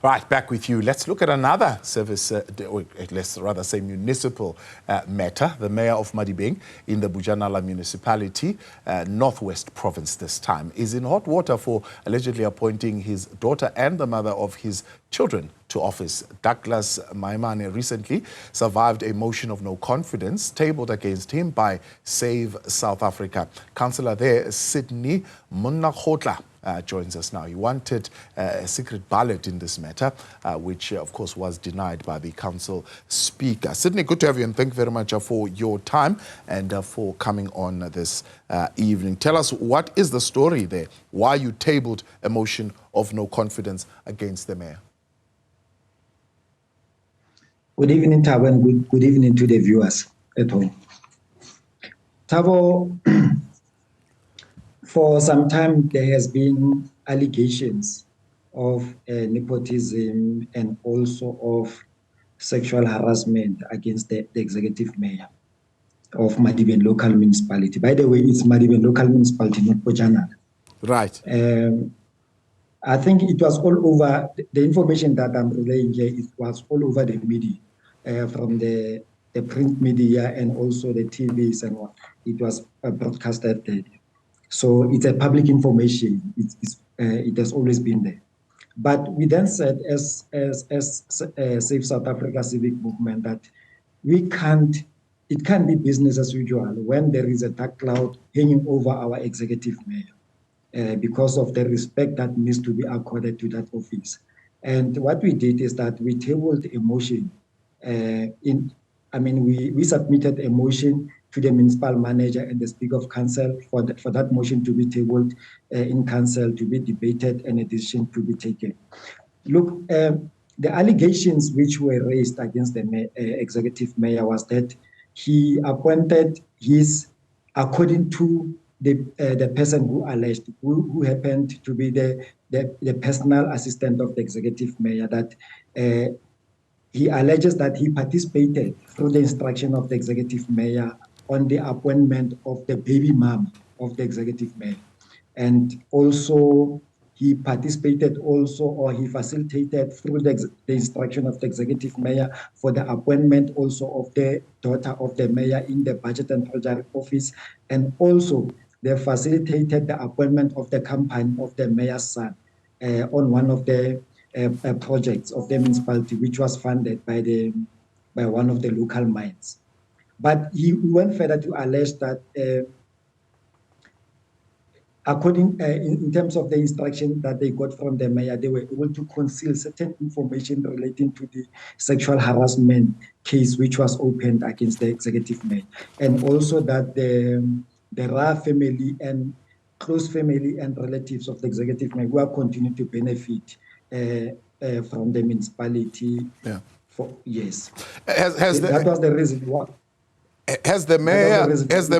Right, back with you. Let's look at another service, or let's rather say municipal matter. The mayor of Madibeng in the Bojanala Municipality, Northwest Province this time, is in hot water for allegedly appointing his daughter and the mother of his children to office. Douglas Maimane recently survived a motion of no confidence tabled against him by Save South Africa. Councillor there, Sydney Monnakgotla, joins us now. He wanted a secret ballot in this matter, which, of course, was denied by the council speaker. Sydney, good to have you, and thank you very much for your time and for coming on this evening. Tell us, what is the story there? Why you tabled a motion of no confidence against the mayor? Good evening, Thabo, and good evening to the viewers at home. Thabo, for some time, there has been allegations of nepotism and also of sexual harassment against the executive mayor of Madibeng local municipality. By the way, it's Madibeng local municipality, not Bojanala. Right. I think it was all over, the information that I'm relaying here, it was all over the media, from the print media and also the TVs and what. It was broadcasted there. So it's a public information. It has always been there. But we then said, as Save South Africa Civic Movement, that it can't be business as usual when there is a dark cloud hanging over our executive mayor, because of the respect that needs to be accorded to that office. And what we did is that we tabled a motion. We submitted a motion to the municipal manager and the Speaker of Council for that motion to be tabled in Council, to be debated and a decision to be taken. Look, the allegations which were raised against the executive mayor was that he appointed according to the person who alleged, who happened to be the personal assistant of the executive mayor, that he alleges that he participated through the instruction of the executive mayor on the appointment of the baby mom of the executive mayor. And also he participated also, or he facilitated through the instruction of the executive mayor for the appointment also of the daughter of the mayor in the budget and treasury office. And also they facilitated the appointment of the company of the mayor's son on one of the projects of the municipality, which was funded by one of the local mines. But he went further to allege that in terms of the instruction that they got from the mayor, they were able to conceal certain information relating to the sexual harassment case which was opened against the executive mayor. And also that the Ra family and close family and relatives of the executive mayor will continue to benefit from the municipality for years. That was the reason why. Has the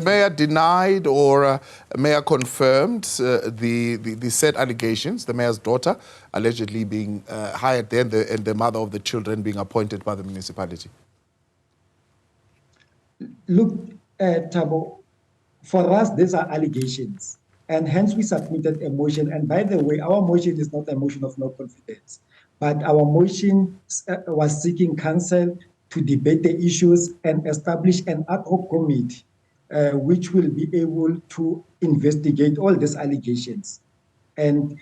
mayor denied or mayor confirmed the said allegations, the mayor's daughter allegedly being hired there and the mother of the children being appointed by the municipality? Look, Thabo, for us, these are allegations. And hence we submitted a motion. And by the way, our motion is not a motion of no confidence, but our motion was seeking council to debate the issues and establish an ad hoc committee which will be able to investigate all these allegations and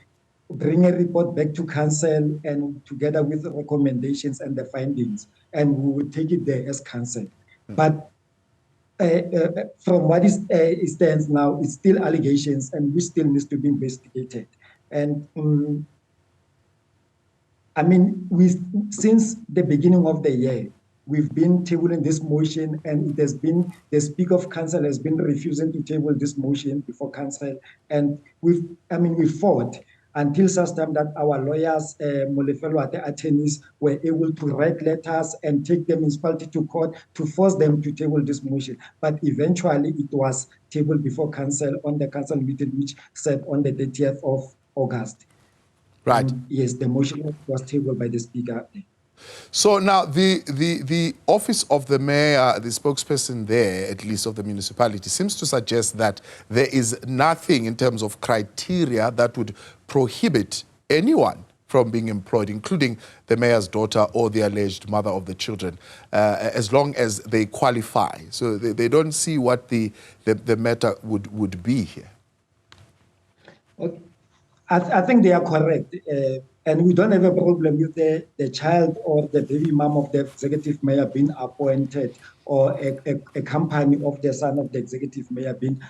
bring a report back to council, and together with the recommendations and the findings, and we will take it there as council. But from what it stands now, it's still allegations and which still needs to be investigated. And since the beginning of the year, we've been tabling this motion, and it has been, the Speaker of Council has been refusing to table this motion before Council. And we fought until such time that our lawyers, the attorneys, were able to write letters and take the municipality to court to force them to table this motion. But eventually it was tabled before Council on the Council meeting, which said on the 30th of August. Right. Yes, the motion was tabled by the Speaker. So now the office of the mayor, the spokesperson there, at least of the municipality, seems to suggest that there is nothing in terms of criteria that would prohibit anyone from being employed, including the mayor's daughter or the alleged mother of the children, as long as they qualify. So they don't see what the matter would be here. Okay. I think they are correct. And we don't have a problem with the child or the baby mom of the executive mayor being appointed, or a company of the son of the executive mayor being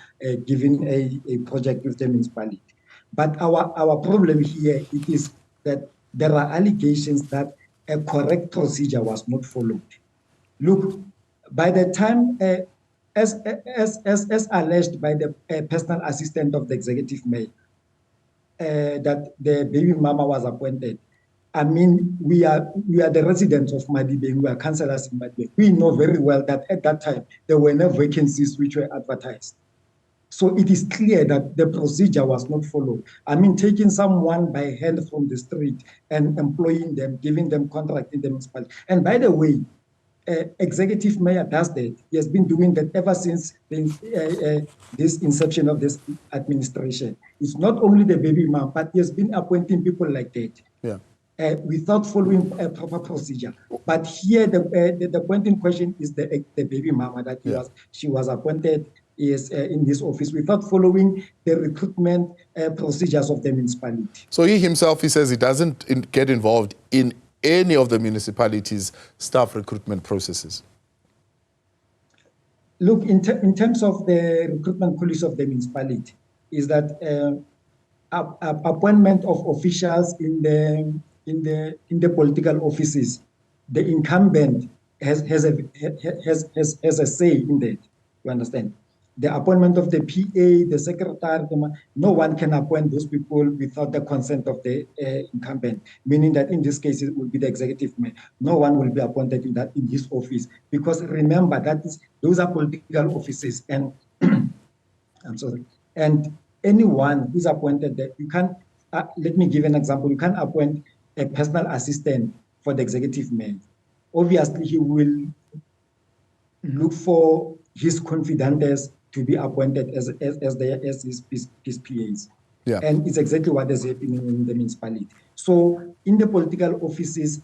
given a project with the municipality. But our problem here, it is that there are allegations that a correct procedure was not followed. Look, by the time, as alleged by the personal assistant of the executive mayor, that the baby mama was appointed. I mean, we are the residents of Madibeng, we are councillors in Madibeng. We know very well that at that time, there were no vacancies which were advertised. So it is clear that the procedure was not followed. I mean, taking someone by hand from the street and employing them, giving them contract in the municipality. And by the way, executive mayor does that. He has been doing that ever since this inception of this administration. It's not only the baby mom, but he has been appointing people like that. Yeah. Without following a proper procedure. But here, the point in question is the baby mama that she was appointed in this office without following the recruitment procedures of the municipality. So he himself, he says he doesn't get involved in any of the municipality's staff recruitment processes. Look, in terms of the recruitment policy of the municipality, is that appointment of officials in the political offices, the incumbent has a say in that. You understand? The appointment of the PA, the secretary, no one can appoint those people without the consent of the incumbent, meaning that in this case, it will be the executive mayor. No one will be appointed in his office, because remember, those are political offices, and I'm sorry, and anyone who's appointed there, you can't, let me give an example, you can't appoint a personal assistant for the executive mayor. Obviously, he will look for his confidants to be appointed as his PAs. Yeah. And it's exactly what is happening in the municipality. So in the political offices,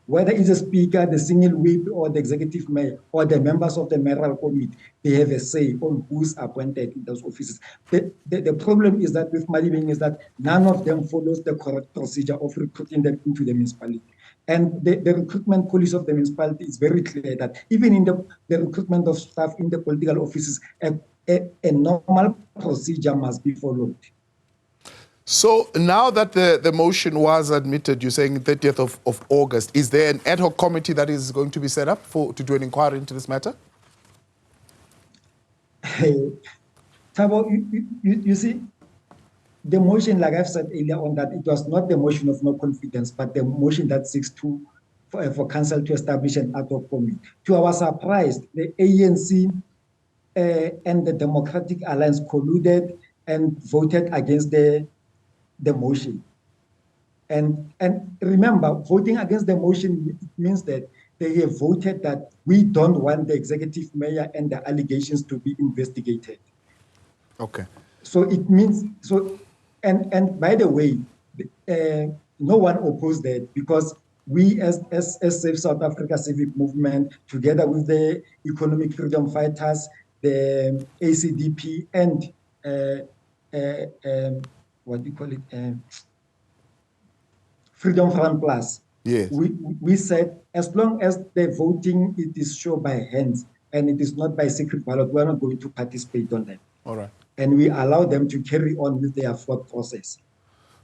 whether it's a speaker, the single whip, or the executive mayor, or the members of the mayoral committee, they have a say on who's appointed in those offices. The problem is that with Madibeng is that none of them follows the correct procedure of recruiting them into the municipality. And the recruitment policy of the municipality is very clear that even in the recruitment of staff in the political offices, a normal procedure must be followed. So now that the motion was admitted, you're saying 30th of August, is there an ad hoc committee that is going to be set up to do an inquiry into this matter? Thabo, you see, the motion, like I've said earlier on, that it was not the motion of no confidence, but the motion that seeks for council to establish an ad hoc committee. To our surprise, the ANC and the Democratic Alliance colluded and voted against the motion. And remember, voting against the motion means that they have voted that we don't want the executive mayor and the allegations to be investigated. Okay. So it means, and by the way, no one opposed that, because we as Save South Africa Civic Movement, together with the economic freedom fighters, the ACDP, and what do you call it? Freedom Front Plus. Yes. We said, as long as the voting it is shown by hands and it is not by secret ballot, we're not going to participate on that. All right. And we allow them to carry on with their thought process.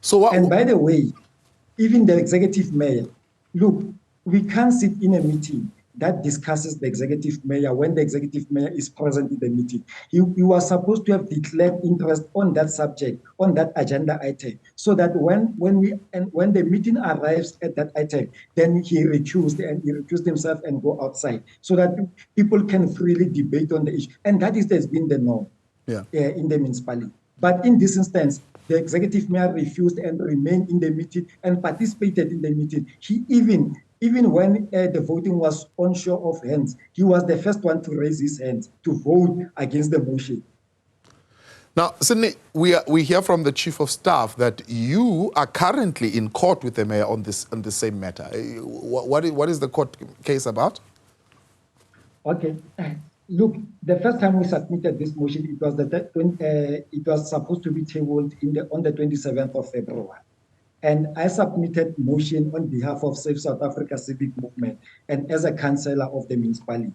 So what? And by the way, even the executive mayor, look, we can't sit in a meeting that discusses the executive mayor when the executive mayor is present in the meeting. He was supposed to have declared interest on that subject, on that agenda item, so that when the meeting arrives at that item, then he recused himself and go outside, so that people can freely debate on the issue. And that has been the norm in the municipality. But in this instance, the executive mayor refused and remained in the meeting and participated in the meeting. He even when the voting was on show of hands, he was the first one to raise his hands to vote against the motion. Now, Sydney, we hear from the Chief of Staff that you are currently in court with the mayor on the same matter. What is the court case about? Okay. Look, the first time we submitted this motion, it was supposed to be tabled on the 27th of February. And I submitted motion on behalf of Save South Africa Civic Movement and as a councillor of the municipality.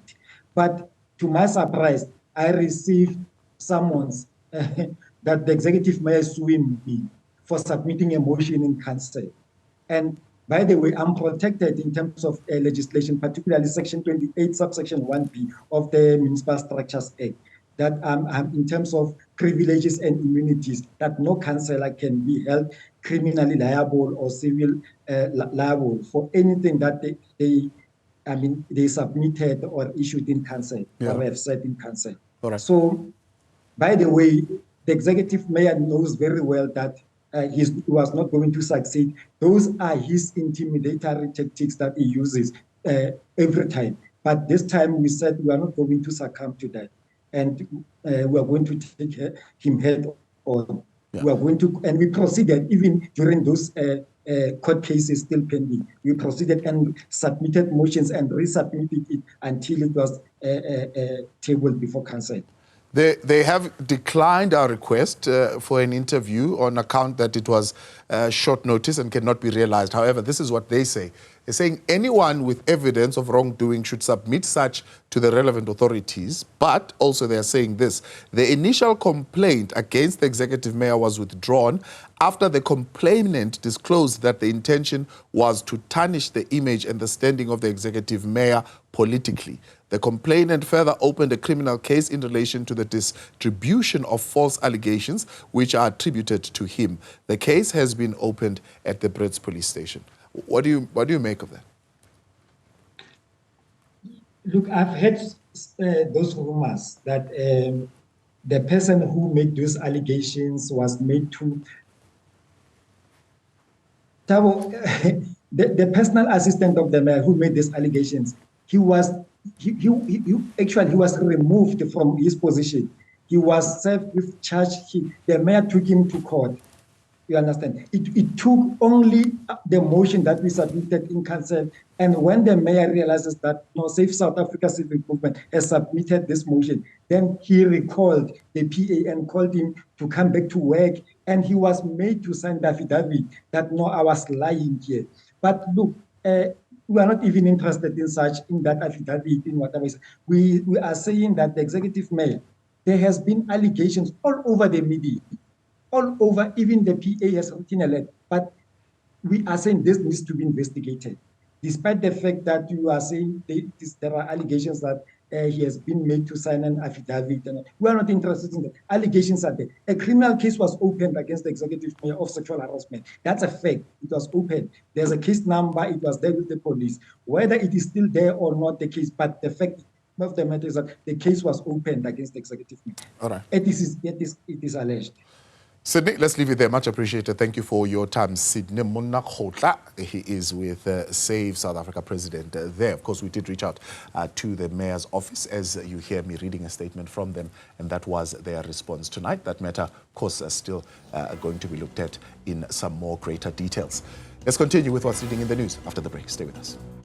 But to my surprise, I received summons that the executive mayor is suing me for submitting a motion in council. And by the way, I'm protected in terms of legislation, particularly Section 28, subsection 1B of the Municipal Structures Act, that in terms of privileges and immunities, that no councillor can be held criminally liable or civil liable for anything that they submitted or issued in council or have said in council. Right. So, by the way, the executive mayor knows very well that he was not going to succeed. Those are his intimidatory tactics that he uses every time. But this time we said we are not going to succumb to that. And we are going to take him head on. Yeah. We are going to, and we proceeded even during those court cases still pending. We proceeded and submitted motions and resubmitted it until it was tabled before council. They have declined our request for an interview on account that it was short notice and cannot be realized. However, this is what they say. They're saying anyone with evidence of wrongdoing should submit such to the relevant authorities. But also they are saying this: the initial complaint against the executive mayor was withdrawn after the complainant disclosed that the intention was to tarnish the image and the standing of the executive mayor politically. The complainant further opened a criminal case in relation to the distribution of false allegations which are attributed to him. The case has been opened at the Brits police station. What do you make of that? Look, I've heard those rumors that the person who made those allegations was made to the personal assistant of the mayor who made these allegations. He was removed from his position. He was served with charge. The mayor took him to court. You understand? It took only the motion that we submitted in council, and when the mayor realizes that Save South Africa Civic Movement has submitted this motion, then he recalled the PA and called him to come back to work, and he was made to sign the affidavit that I was lying here. But look, we are not even interested in that affidavit, in whatever. We are saying that the executive mayor, there has been allegations all over the media, all over, even the PA has written a letter. But we are saying this needs to be investigated, despite the fact that you are saying there are allegations that he has been made to sign an affidavit. And we are not interested in the allegations are there. A criminal case was opened against the executive mayor of sexual harassment. That's a fact. It was opened. There's a case number. It was there with the police. Whether it is still there or not, the case, but the fact of the matter is that the case was opened against the executive mayor. All right. It is alleged. Sydney, let's leave it there. Much appreciated. Thank you for your time. Sydney Monnakgotla, he is with Save South Africa president there. Of course, we did reach out to the mayor's office, as you hear me reading a statement from them, and that was their response tonight. That matter, of course, is still going to be looked at in some more greater details. Let's continue with what's leading in the news after the break. Stay with us.